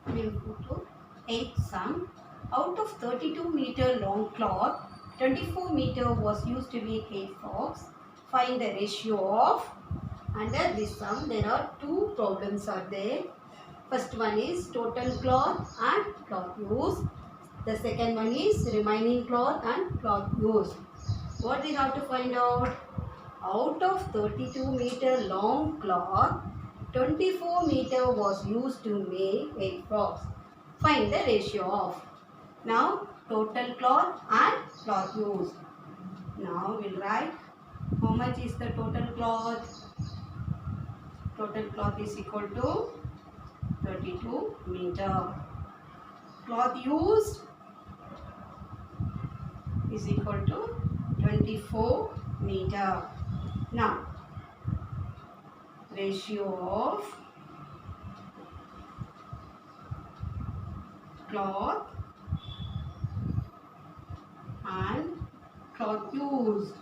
We'll go to 8th sum. Out of 32-meter long cloth, 24-meter was used to make 8 frocks. Find the ratio of. Under this sum, there are two problems are there. First one is total cloth and cloth use. The second one is remaining cloth and cloth use. What we have to find out? Out of 32-meter long cloth, 24-meter was used to make 8 frocks. Find the ratio of. Now, total cloth and cloth use. Now, we'll write how much is the total cloth. Total cloth is equal to 32 meter. Cloth used is equal to 24 meter. Now, ratio of cloth and cloth used,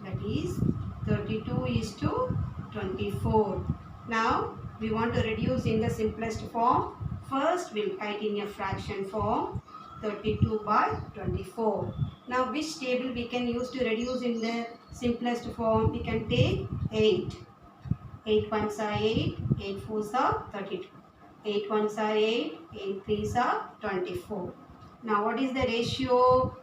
that is 32 is to 24. Now, we want to reduce in the simplest form. First, we'll write in a fraction form 32 by 24. Now, which table we can use to reduce in the simplest form? We can take 8. 8 ones are 8, 8 fours are 32. 8 ones are 8, 8 threes are 24. Now, what is the ratio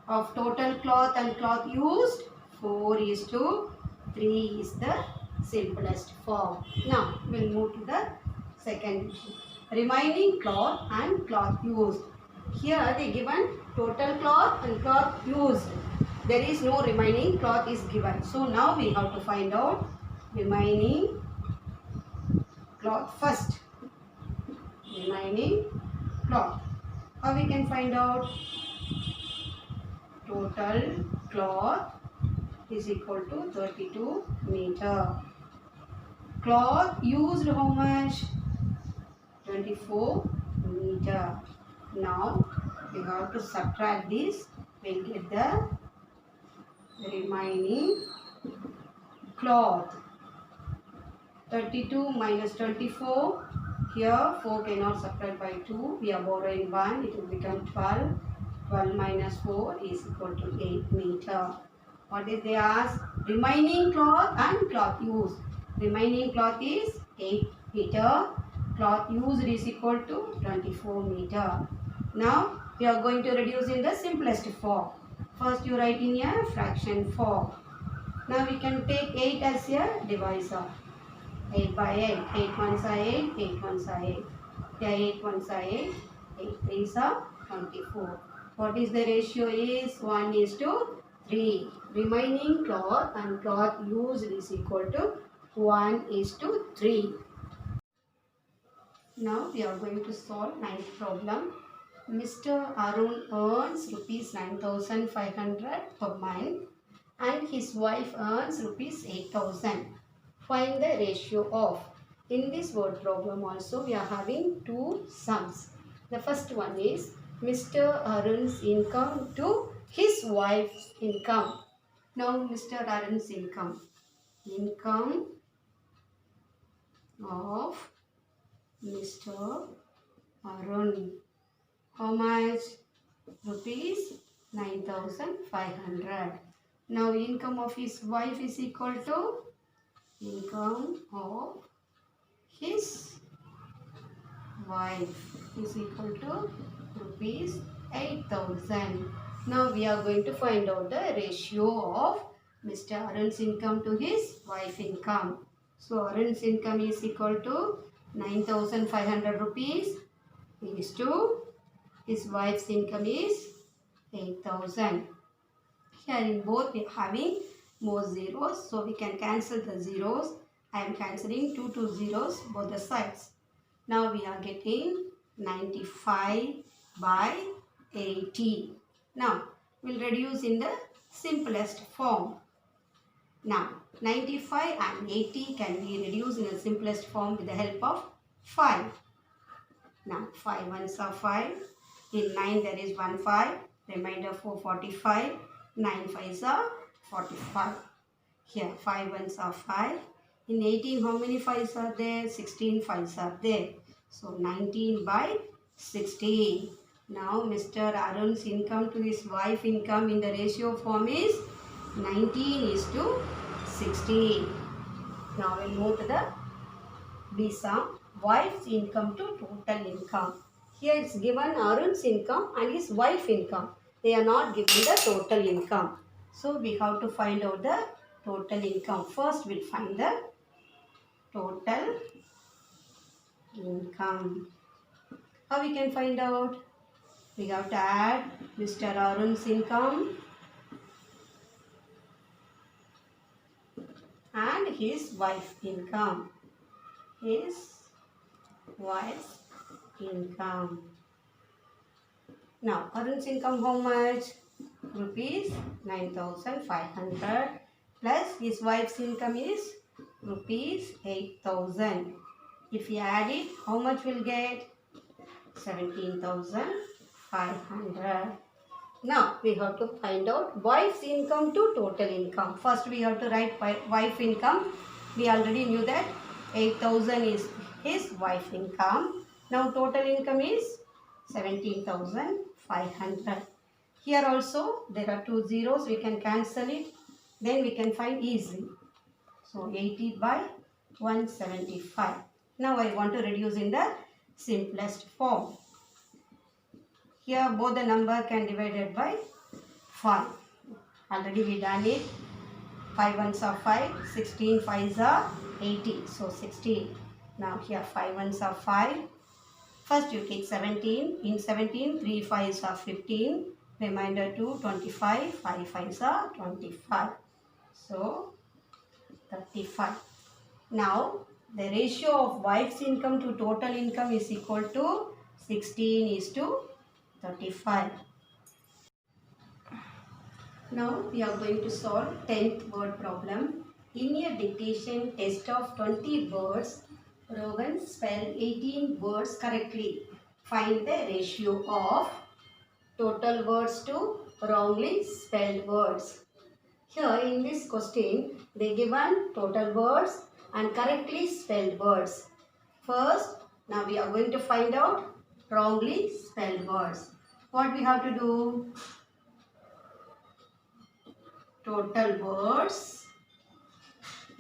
of total cloth and cloth used? 4 is to 3 is the simplest form. Now, we'll move to the second issue. Remaining cloth and cloth used. Here they given total cloth and cloth used. There is no remaining cloth is given. So now we have to find out remaining cloth first. Remaining cloth. How we can find out? Total cloth is equal to 32 meter. Cloth used how much? 24 meter. Now we have to subtract this. We'll get the remaining cloth. 32 minus 24. Here 4 cannot subtract by 2. We are borrowing 1. It will become 12. 12 minus 4 is equal to 8 meter. What is they ask? Remaining cloth and cloth used. Remaining cloth is 8 meter. Cloth used is equal to 24 meter. Now, we are going to reduce in the simplest form. First, you write in a fraction form. Now, we can take 8 as a divisor. 8 by 8. 8 ones are 8. 8 ones are 8. Here 8 ones are 8. 8 threes are 24. What is the ratio is? 1 is to 3. Remaining cloth and cloth used is equal to 1 is to 3. Now we are going to solve ninth problem. Mr. Arun earns rupees 9,500 per month and his wife earns rupees 8,000. Find the ratio of. In this word problem also we are having two sums. The first one is Mr. Arun's income to his wife's income. Now Mr. Arun's income. Income of Mr. Arun. How much? Rupees 9,500. Now income of his wife is equal to income of his wife is equal to rupees 8,000. Now we are going to find out the ratio of Mr. Arun's income to his wife income. So Arun's income is equal to 9,500 rupees is to his wife's income is 8,000. Here in both we are having more zeros, so we can cancel the zeros. I am cancelling 2 zeros both the sides. Now we are getting 95 by 80. Now we'll reduce in the simplest form. Now 95 and 80 can be reduced in the simplest form with the help of 5. Now 5 ones are 5. In 9 there is 1 5. Remainder 4 45. 9 5s are 45. Here 5 ones are 5. In 18, how many 5s are there? 16 5s are there. So 19 by 16. Now Mr. Arun's income to his wife income in the ratio form is 19:16. Now we'll move to the B sum. Wife's income to total income. Here it's given Arun's income and his wife income. They are not given the total income. So we have to find out the total income. First we'll find the total income. How we can find out? We have to add Mr. Arun's income and his wife's income. His wife's income. Now Arun's income how much? Rupees 9,500 plus his wife's income is rupees 8,000. If we add it, how much we'll get? 17,500. Now we have to find out wife's income to total income. First we have to write wife income. We already knew that 8,000 is his wife income. Now total income is 17,500. Here also there are 2 zeros. We can cancel it. Then we can find easily. So 80 by 175. Now I want to reduce in the simplest form. Here both the number can divided by 5. Already we done it. 5 ones are 5, 16 5s are 80. So 16. Now here 5 ones are 5. First you take 17. In 17, 3 5s are 15. Remainder 2, 25. 5 5s are 25. So 35. Now the ratio of wife's income to total income is equal to 16:35. Now we are going to solve 10th word problem. In a dictation test of 20 words, Rogan spelled 18 words correctly. Find the ratio of total words to wrongly spelled words. Here in this question, they given total words and correctly spelled words. First, now we are going to find out wrongly spelled words. What we have to do? Total words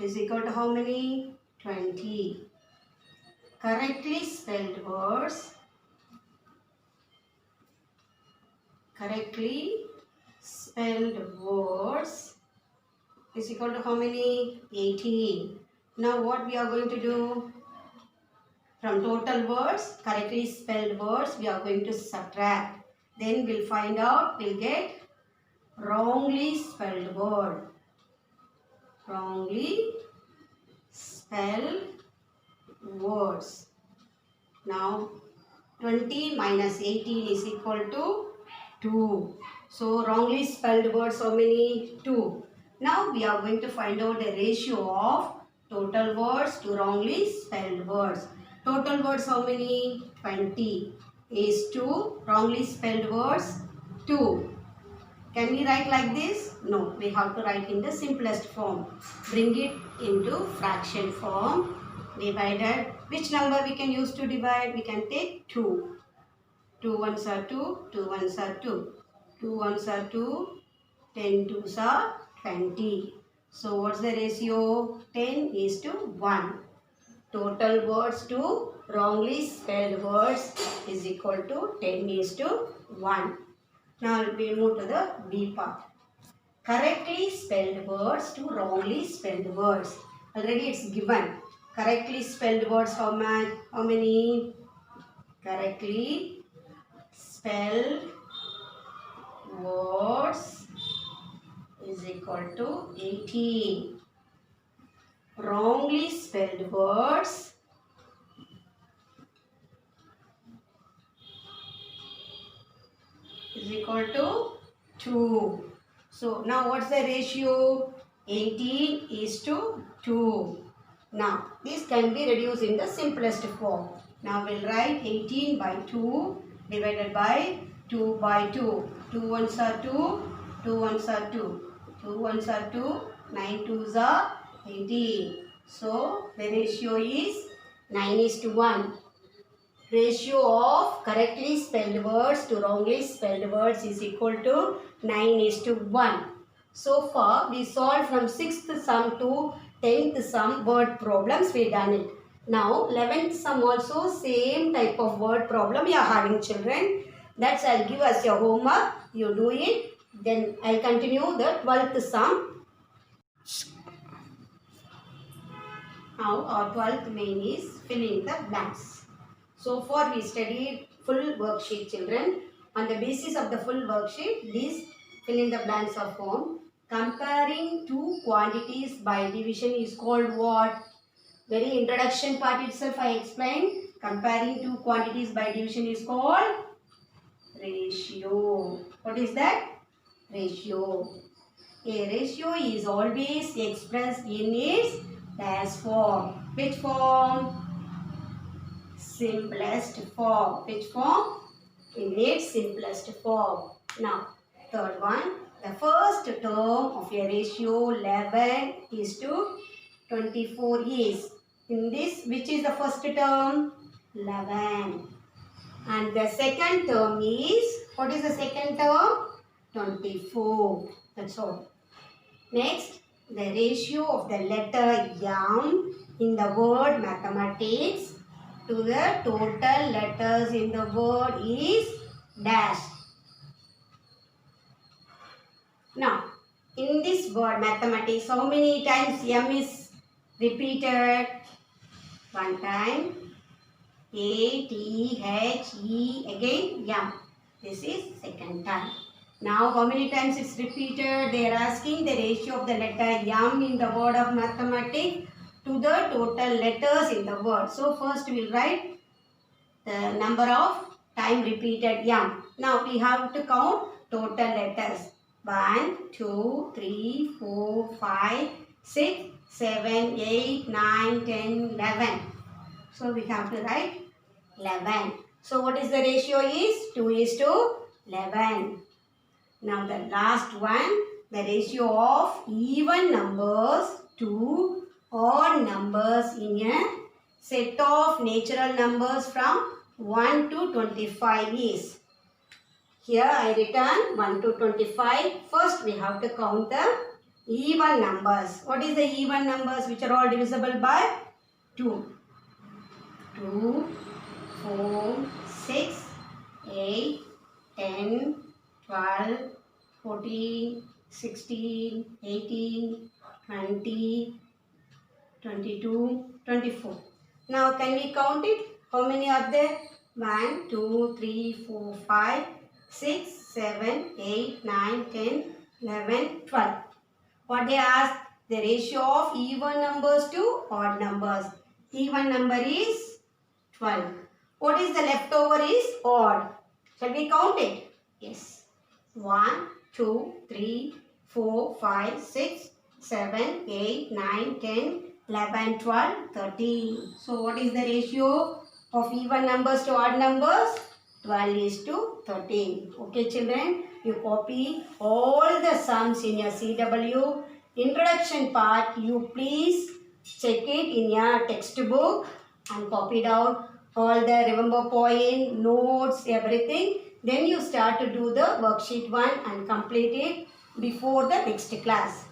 is equal to how many? 20. Correctly spelled words. Correctly spelled words is equal to how many? 18. Now what we are going to do? From total words, correctly spelled words, we are going to subtract. Then we'll find out, we'll get wrongly spelled word. Wrongly spelled words. Now 20 minus 18 is equal to 2. So wrongly spelled words how many? 2. Now we are going to find out the ratio of total words to wrongly spelled words. Total words how many? 20 is to wrongly spelled words 2. Can we write like this? No, we have to write in the simplest form. Bring it into fraction form. Divided. Which number we can use to divide? We can take 2. 2 ones are 2, 2 ones are 2. 2 ones are 2, 10 twos are 20. So what's the ratio? 10:1. Total words to wrongly spelled words is equal to 10:1. Now we move to the B part. Correctly spelled words to wrongly spelled words. Already it's given. Correctly spelled words how many? Correctly spelled words is equal to 18. Wrongly spelled words is equal to 2. So now what's the ratio? 18:2. Now this can be reduced in the simplest form. Now we'll write 18 by 2 divided by 2 by 2. 2 ones are 2, 2 ones are 2. 2 ones are 2, 9 twos are 18. So the ratio is 9:1. Ratio of correctly spelled words to wrongly spelled words is equal to 9:1. So far we solved from 6th sum to 10th sum word problems. We done it. Now 11th sum also same type of word problem you are having, children. That's I'll give as your homework. You do it. Then I'll continue the 12th sum. Now our 12th main is fill in the blanks. So far we studied full worksheet, children. On the basis of the full worksheet, these fill in the blanks are formed. Comparing two quantities by division is called what? Very introduction part itself I explained. Comparing two quantities by division is called ratio. What is that? Ratio. A ratio is always expressed in its dash form. Which form? Simplest form. Which form? In its simplest form. Now, third one. The first term of a ratio 11 is to 24 is. In this, which is the first term? 11. And the second term is, what is the second term? 24. That's all. Next, the ratio of the letter M in the word mathematics to the total letters in the word is dash. Now, in this word mathematics, how many times M is repeated? One time. A, T, H, E, again M. This is second time. Now, how many times it's repeated? They are asking the ratio of the letter M in the word of mathematics to the total letters in the word. So, first we will write the number of time repeated M. Now, we have to count total letters. 1, 2, 3, 4, 5, 6, 7, 8, 9, 10, 11. So, we have to write 11. So, what is the ratio is? 2:11. Now, the last one, the ratio of even numbers to odd numbers in a set of natural numbers from 1 to 25 is. Here I written 1 to 25. First we have to count the even numbers. What is the even numbers which are all divisible by 2? 2, 4, 6, 8, 10, 12, 14, 16, 18, 20, 22, 24. Now can we count it? How many are there? 1, 2, 3, 4, 5, 6, 7, 8, 9, 10, 11, 12. What they ask? The ratio of even numbers to odd numbers. Even number is 12. What is the leftover is odd. Shall we count it? Yes. 1, 2, 3, 4, 5, 6, 7, 8, 9, 10, 11, 12, 13. So what is the ratio of even numbers to odd numbers? 12:13. Okay, children, you copy all the sums in your CW. Introduction part, you please check it in your textbook and copy it out. All the remember point, notes, everything. Then you start to do the worksheet 1 and complete it before the next class.